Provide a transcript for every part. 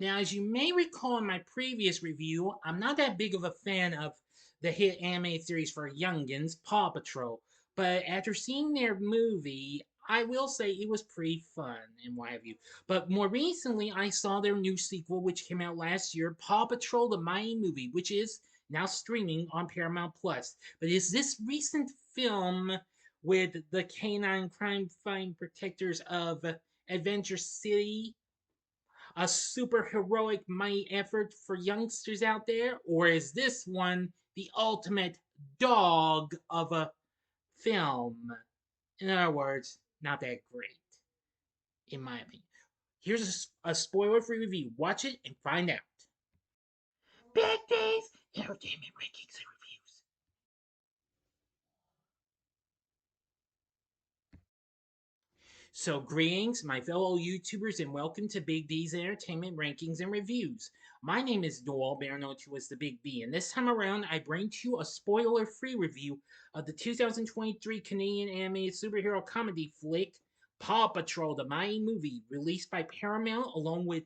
Now, as you may recall in my previous review, I'm not that big of a fan of the hit animated series for youngins, Paw Patrol, but after seeing their movie, I will say it was pretty fun and what have you. But more recently, I saw their new sequel, which came out last year, Paw Patrol: The Mighty Movie, which is now streaming on Paramount Plus. But it's this recent film with the canine crime fighting protectors of Adventure City a super heroic mighty effort for youngsters out there, or is this one the ultimate dog of a film? In other words, not that great, in my opinion. Here's a spoiler free review. Watch it and find out. Big D's Entertainment Rankings and Reviews. So, greetings, my fellow YouTubers, and welcome to Big D's Entertainment Rankings and Reviews. My name is Noel, better known to as the Big B, and this time around, I bring to you a spoiler-free review of the 2023 Canadian animated superhero comedy flick Paw Patrol: The Mighty Movie, released by Paramount along with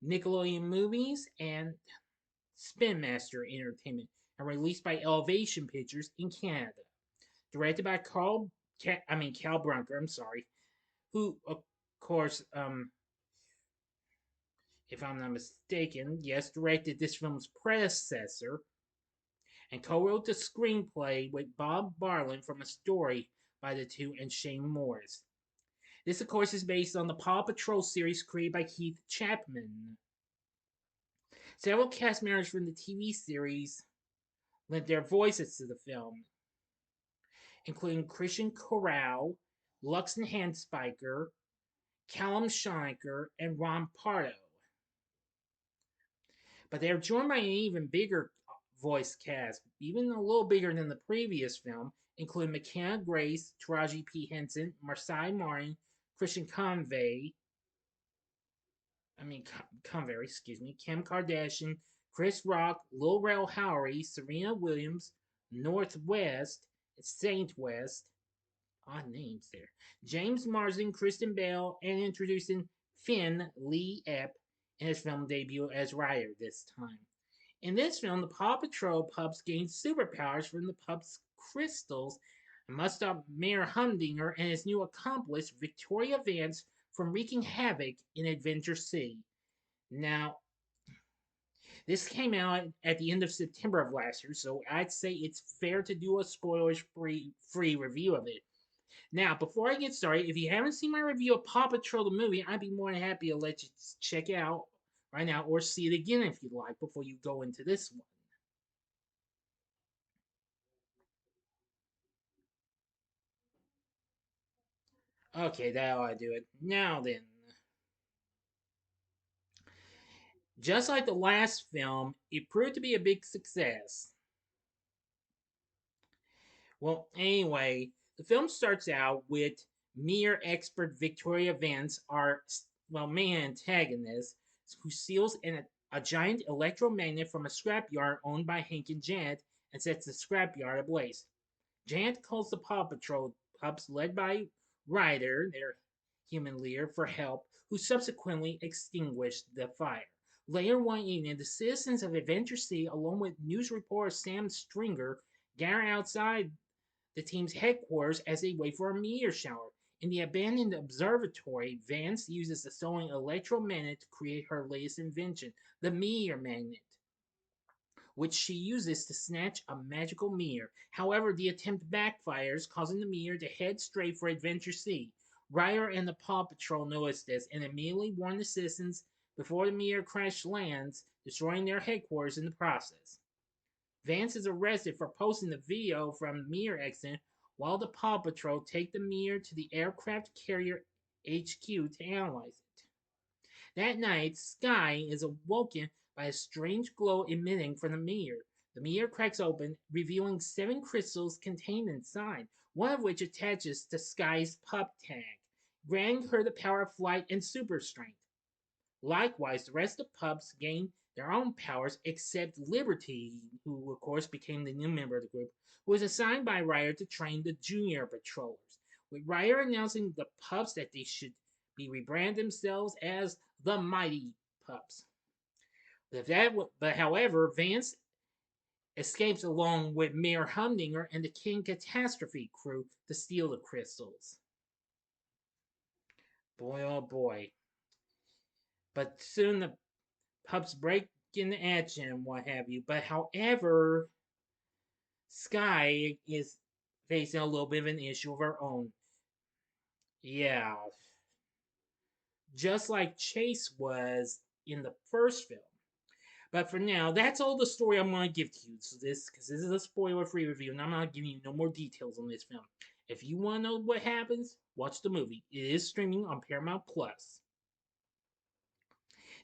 Nickelodeon Movies and Spin Master Entertainment, and released by Elevation Pictures in Canada. Directed by Cal Brunker. I'm sorry, who, of course, if I'm not mistaken, yes, directed this film's predecessor and co wrote the screenplay with Bob Barlin from a story by the two and Shane Morris. This, of course, is based on the Paw Patrol series created by Keith Chapman. Several cast members from the TV series lent their voices to the film, including Christian Corral, Luxon Handspiker, Callum Schoniker, and Ron Pardo. But they're joined by an even bigger voice cast, even a little bigger than the previous film, including Mckenna Grace, Taraji P. Henson, Marsai Martin, Kristen Convery, Kim Kardashian, Chris Rock, Lil Rel Howery, Serena Williams, Northwest, Saint West, odd names there, James Marsden, Kristen Bell, and introducing Finn Lee-Epp in his film debut as Ryder this time. In this film, the Paw Patrol pups gain superpowers from the pups' crystals and must stop Mayor Humdinger and his new accomplice, Victoria Vance, from wreaking havoc in Adventure City. Now, this came out at the end of September of last year, so I'd say it's fair to do a spoilers free review of it. Now, before I get started, if you haven't seen my review of Paw Patrol the movie, I'd be more than happy to let you check it out right now or see it again if you'd like before you go into this one. Okay, that ought to do it. Now then, just like the last film, it proved to be a big success. Well, anyway, the film starts out with mere expert Victoria Vance, our main antagonist, who steals a giant electromagnet from a scrapyard owned by Hank and Janet and sets the scrapyard ablaze. Janet calls the Paw Patrol pups, led by Ryder, their human leader, for help, who subsequently extinguished the fire. Later one evening, the citizens of Adventure City, along with news reporter Sam Stringer, gather outside the team's headquarters as they wait for a meteor shower. In the abandoned observatory, Vance uses the stolen electromagnet to create her latest invention, the meteor magnet, which she uses to snatch a magical meteor. However, the attempt backfires, causing the meteor to head straight for Adventure City. Ryder and the Paw Patrol notice this and immediately warn the citizens before the meteor crash lands, destroying their headquarters in the process. Vance is arrested for posting the video from the meteor accident while the Paw Patrol take the meteor to the aircraft carrier HQ to analyze it. That night, Sky is awoken by a strange glow emitting from the meteor. The meteor cracks open, revealing 7 crystals contained inside, one of which attaches to Sky's pup tag, granting her the power of flight and super strength. Likewise, the rest of the pups gain their own powers except Liberty, who of course became the new member of the group, who was assigned by Ryder to train the junior patrollers. With Ryder announcing the pups that they should be rebrand themselves as the Mighty pups. But however, Vance escapes along with Mayor Humdinger and the King Catastrophe crew to steal the crystals. Boy, oh boy. But soon the pups break into action and what have you. But however, Sky is facing a little bit of an issue of her own. Yeah. Just like Chase was in the first film. But for now, that's all the story I'm going to give to you. So because this is a spoiler-free review, and I'm not giving you no more details on this film. If you want to know what happens, watch the movie. It is streaming on Paramount Plus.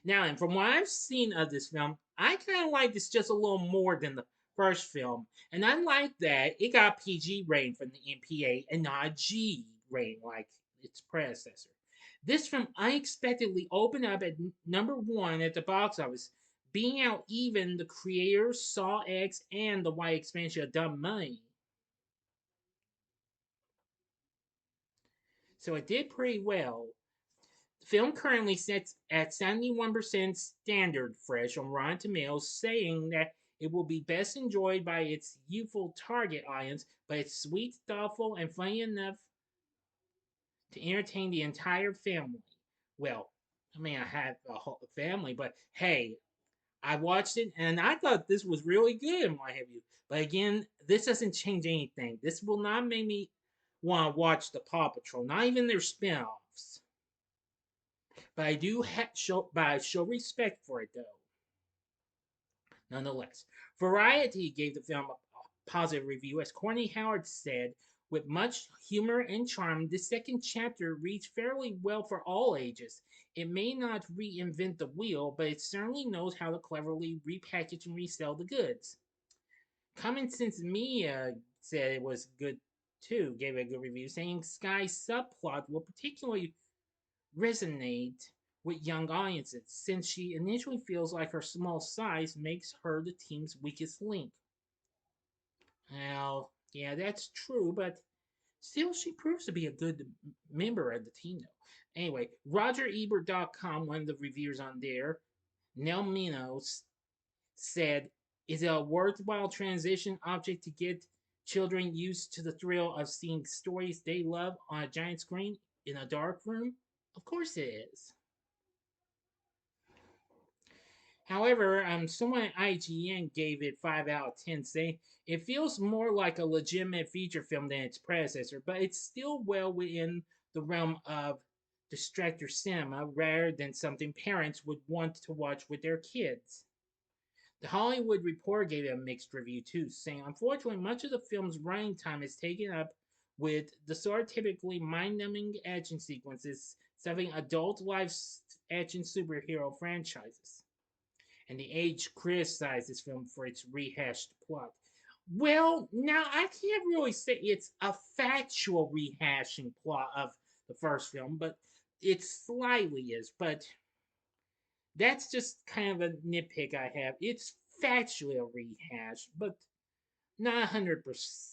Now, and from what I've seen of this film, I kind of like this just a little more than the first film. And I like that it got PG rating from the MPA and not a G rating like its predecessor. This film unexpectedly opened up at number 1 at the box office, beating out even the creators Saw X and the white expansion of Dumb Money. So it did pretty well. The film currently sits at 71% standard fresh on Rotten Tomatoes, saying that it will be best enjoyed by its youthful target audience, but it's sweet, thoughtful, and funny enough to entertain the entire family. Well, I mean, I have a whole family, but hey, I watched it and I thought this was really good and what have you. But again, this doesn't change anything. This will not make me want to watch the PAW Patrol, not even their spin-offs. But I show respect for it though. Nonetheless, Variety gave the film a positive review, as Courtney Howard said, with much humor and charm. The second chapter reads fairly well for all ages. It may not reinvent the wheel, but it certainly knows how to cleverly repackage and resell the goods. Common Sense Media said it was good too, gave it a good review, saying Sky's subplot will particularly resonate with young audiences, since she initially feels like her small size makes her the team's weakest link. Well, yeah, that's true, but still, she proves to be a good member of the team, though. Anyway, RogerEbert.com, one of the reviewers on there, Nel Minos, said, "Is it a worthwhile transition object to get children used to the thrill of seeing stories they love on a giant screen in a dark room? Of course it is." However, someone at IGN gave it 5 out of 10, saying it feels more like a legitimate feature film than its predecessor, but it's still well within the realm of distractor cinema rather than something parents would want to watch with their kids. The Hollywood Reporter gave it a mixed review too, saying unfortunately much of the film's running time is taken up with the sort of typically mind-numbing action sequences serving adult life action superhero franchises. And The Age criticized this film for its rehashed plot. Well, now I can't really say it's a factual rehashing plot of the first film, but it slightly is. But that's just kind of a nitpick I have. It's factually a rehash, but not 100%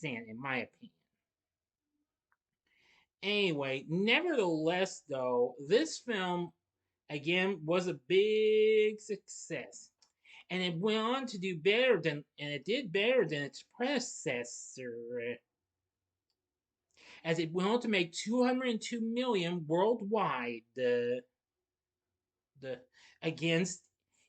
in my opinion. Anyway, nevertheless, though, this film again was a big success, and it went on to do better than, and it did better than its predecessor, as it went on to make 202 million worldwide. The against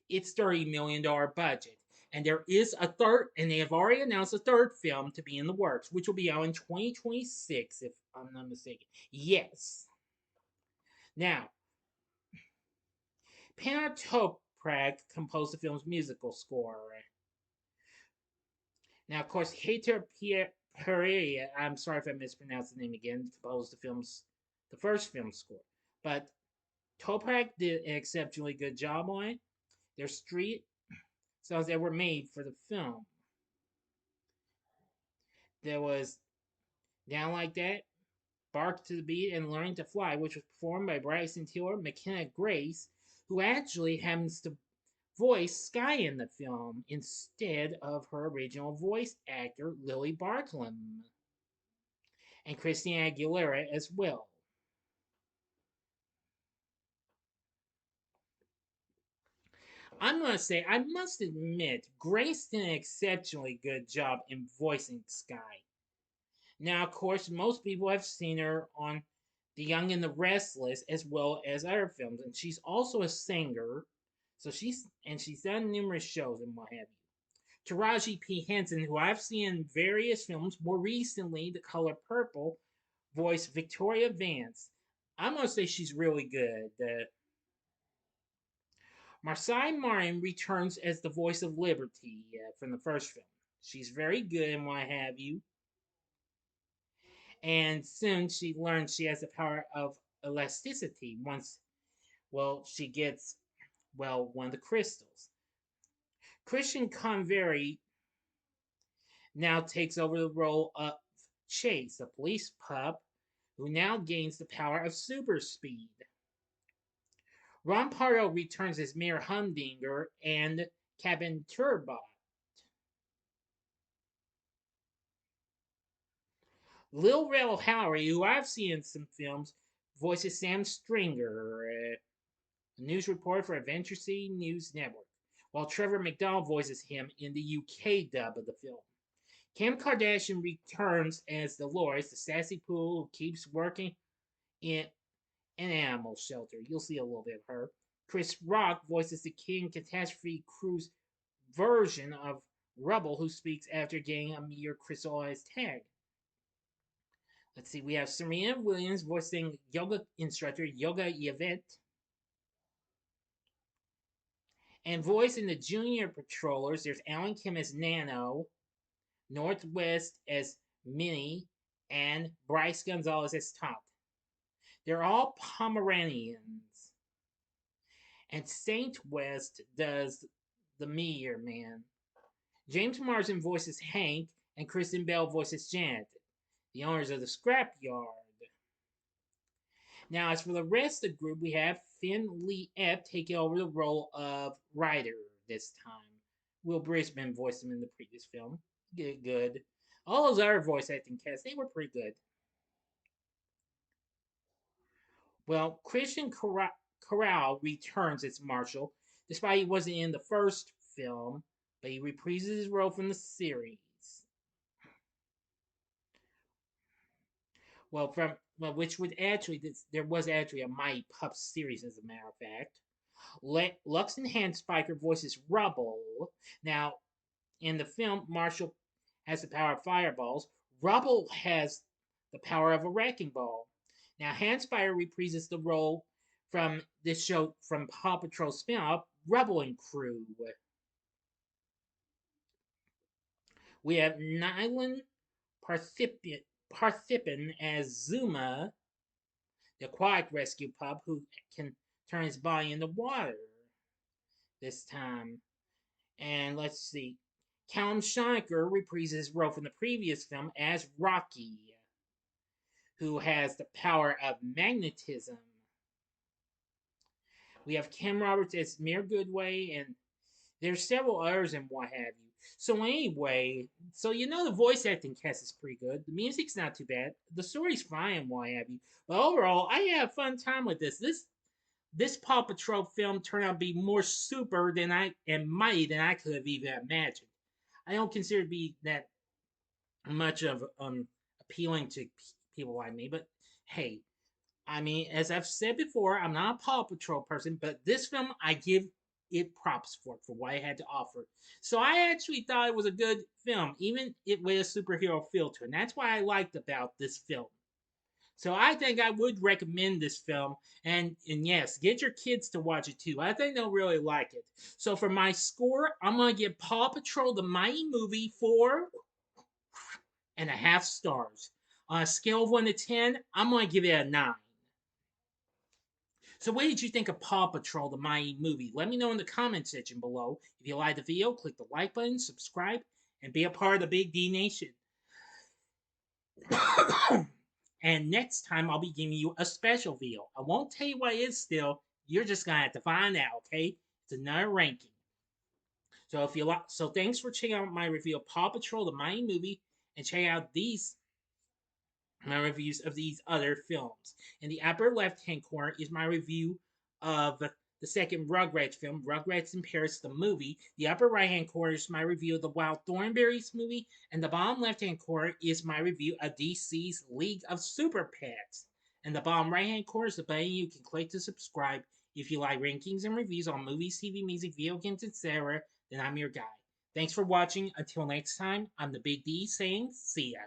its $30 million budget. And there is a third, and they have already announced a third film to be in the works, which will be out in 2026, if I'm not mistaken. Yes. Now, Panatoprak composed the film's musical score. Now, of course, Hater Pereira, I'm sorry if I mispronounced the name again, composed the first film score. But Toprak did an exceptionally good job on it. Their street songs that were made for the film. There was Down Like That, Bark to the Beat, and Learning to Fly, which was performed by Bryson Tiller, Mckenna Grace, who actually happens to voice Sky in the film instead of her original voice actor, Lily Bartlam, and Christina Aguilera as well. I'm gonna say I must admit Grace did an exceptionally good job in voicing Sky. Now, of course, most people have seen her on The Young and the Restless as well as other films, and she's also a singer. So she's done numerous shows and what have you. Taraji P. Henson, who I've seen in various films, more recently The Color Purple, voiced Victoria Vance. I'm gonna say she's really good. Marsai Martin returns as the voice of Liberty from the first film. She's very good and what have you. And soon she learns she has the power of elasticity once, she gets, one of the crystals. Christian Convery now takes over the role of Chase, a police pup who now gains the power of super speed. Ron Pardo returns as Mayor Humdinger and Cabin Turbot. Lil Rel Howery, who I've seen in some films, voices Sam Stringer, a news reporter for Adventure City News Network, while Trevor McDonald voices him in the UK dub of the film. Kim Kardashian returns as Dolores, the sassy poodle who keeps working in an animal shelter. You'll see a little bit of her. Chris Rock voices the King Catastrophe Crew's version of Rubble, who speaks after getting a mere crystal on his tag. Let's see, we have Serena Williams voicing yoga instructor Yoga Yvette. And voicing the junior patrollers, there's Alan Kim as Nano, Northwest as Minnie, and Bryce Gonzalez as Tot. They're all Pomeranians. And Saint West does the Meteor Man. James Marsden voices Hank, and Kristen Bell voices Janet, the owners of the scrapyard. Now, as for the rest of the group, we have Finn Lee-Epp taking over the role of Ryder this time. Will Brisbane voiced him in the previous film. Good. All those other voice acting casts, they were pretty good. Well, Christian Corral returns as Marshall, despite he wasn't in the first film, but he reprises his role from the series. Which would actually there was actually a Mighty Pups series, as a matter of fact. Lux and Handspiker voices Rubble. Now, in the film, Marshall has the power of fireballs. Rubble has the power of a wrecking ball. Now, Handspiker reprises the role from this show from PAW Patrol spinoff, Rubble and Crew. We have Nylan Parthippin as Zuma, the aquatic rescue pup who can turn his body into water this time. And let's see. Callum Schoniker reprises his role from the previous film as Rocky, who has the power of magnetism. We have Kim Roberts as Mayor Goodway, and there's several others and what have you. So anyway, the voice acting cast is pretty good. The music's not too bad. The story's fine and what have you. But overall, I had a fun time with this. This Paw Patrol film turned out to be more super than and mighty than I could have even imagined. I don't consider it to be that much of appealing to people like me, but hey, I mean, as I've said before, I'm not a Paw Patrol person, but this film I give it props for what it had to offer. So I actually thought it was a good film, even it with a superhero feel to it. And that's what I liked about this film. So I think I would recommend this film, and yes, get your kids to watch it too. I think they'll really like it. So for my score, I'm gonna give Paw Patrol the Mighty Movie 4.5 stars. On a scale of 1 to 10, I'm gonna give it a 9. So what did you think of Paw Patrol, the Mighty Movie? Let me know in the comment section below. If you liked the video, click the like button, subscribe, and be a part of the Big D Nation. And next time I'll be giving you a special video. I won't tell you what it is still. You're just gonna have to find out, okay? It's another ranking. So thanks for checking out my review of Paw Patrol, the Mighty Movie, and check out my reviews of these other films. In the upper left-hand corner is my review of the second Rugrats film, Rugrats in Paris the movie. The upper right hand corner is my review of the Wild Thornberrys movie, and the bottom left hand corner is my review of DC's League of Super Pets. And the bottom right hand corner is the button you can click to subscribe. If you like rankings and reviews on movies, TV, music, video games, etc., then I'm your guy. Thanks for watching. Until next time, I'm the Big D saying see ya.